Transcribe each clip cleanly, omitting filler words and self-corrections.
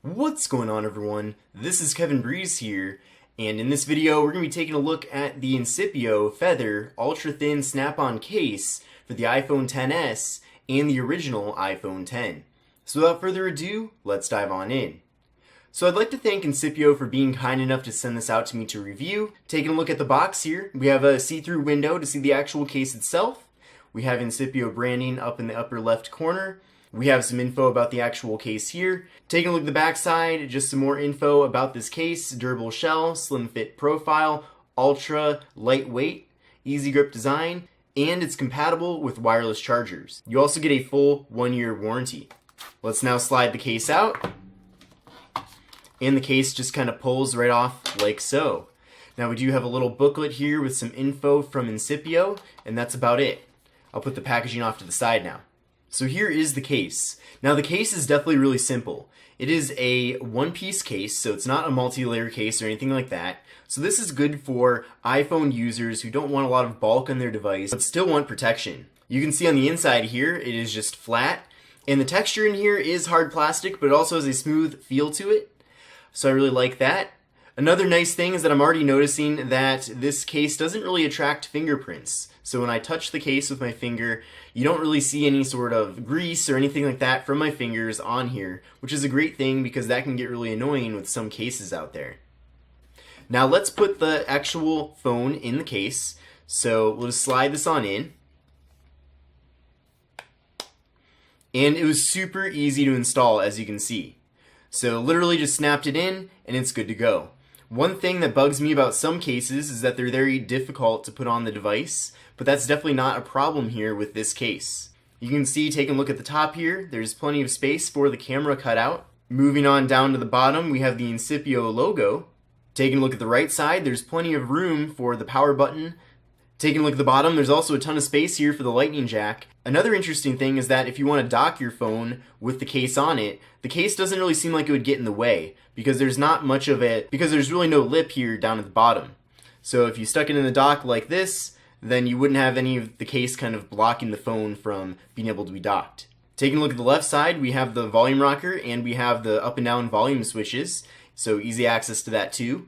What's going on, everyone? This is Kevin Breeze here, and in this video we're going to be taking a look at the Incipio Feather Ultra Thin Snap-on case for the iPhone XS and the original iPhone X. So without further ado, let's dive on in. So I'd like to thank Incipio for being kind enough to send this out to me to review. Taking a look at the box here, we have a see-through window to see the actual case itself. We have Incipio branding up in the upper left corner. We have some info about the actual case here. Taking a look at the back side, just some more info about this case. Durable shell, slim fit profile, ultra lightweight, easy grip design, and it's compatible with wireless chargers. You also get a full 1-year warranty. Let's now slide the case out. And the case just kind of pulls right off like so. Now we do have a little booklet here with some info from Incipio, and that's about it. I'll put the packaging off to the side now. So here is the case. Now the case is definitely really simple. It is a one-piece case, so it's not a multi-layer case or anything like that. So this is good for iPhone users who don't want a lot of bulk on their device, but still want protection. You can see on the inside here, it is just flat. And the texture in here is hard plastic, but it also has a smooth feel to it. So I really like that. Another nice thing is that I'm already noticing that this case doesn't really attract fingerprints. So when I touch the case with my finger, you don't really see any sort of grease or anything like that from my fingers on here, which is a great thing because that can get really annoying with some cases out there. Now let's put the actual phone in the case. So we'll just slide this on in. And it was super easy to install, as you can see. So literally just snapped it in and it's good to go. One thing that bugs me about some cases is that they're very difficult to put on the device, but that's definitely not a problem here with this case. You can see, taking a look at the top here, there's plenty of space for the camera cutout. Moving on down to the bottom, we have the Incipio logo. Taking a look at the right side, there's plenty of room for the power button. Taking a look at the bottom, there's also a ton of space here for the lightning jack. Another interesting thing is that if you want to dock your phone with the case on it, the case doesn't really seem like it would get in the way because there's not much of it, because there's really no lip here down at the bottom. So if you stuck it in the dock like this, then you wouldn't have any of the case kind of blocking the phone from being able to be docked. Taking a look at the left side, we have the volume rocker and we have the up and down volume switches, so easy access to that too.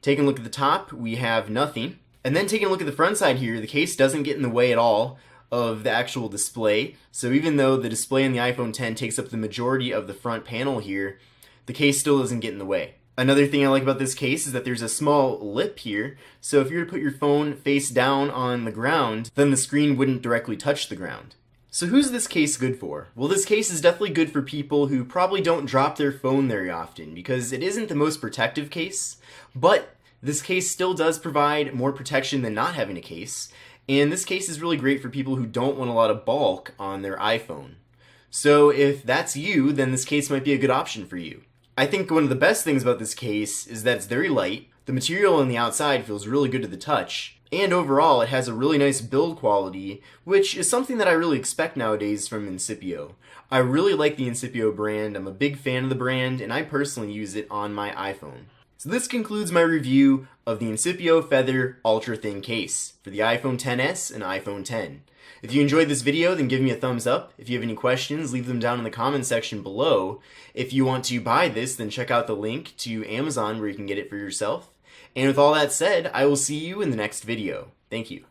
Taking a look at the top, we have nothing. And then taking a look at the front side here, the case doesn't get in the way at all of the actual display. So even though the display in the iPhone X takes up the majority of the front panel here, the case still doesn't get in the way. Another thing I like about this case is that there's a small lip here, so if you were to put your phone face down on the ground, then the screen wouldn't directly touch the ground. So who's this case good for? Well, this case is definitely good for people who probably don't drop their phone very often, because it isn't the most protective case, but this case still does provide more protection than not having a case, and this case is really great for people who don't want a lot of bulk on their iPhone. So if that's you, then this case might be a good option for you. I think one of the best things about this case is that it's very light, the material on the outside feels really good to the touch, and overall it has a really nice build quality, which is something that I really expect nowadays from Incipio. I really like the Incipio brand, I'm a big fan of the brand, and I personally use it on my iPhone. So this concludes my review of the Incipio Feather Ultra Thin case for the iPhone XS and iPhone X. If you enjoyed this video, then give me a thumbs up. If you have any questions, leave them down in the comment section below. If you want to buy this, then check out the link to Amazon where you can get it for yourself. And with all that said, I will see you in the next video. Thank you.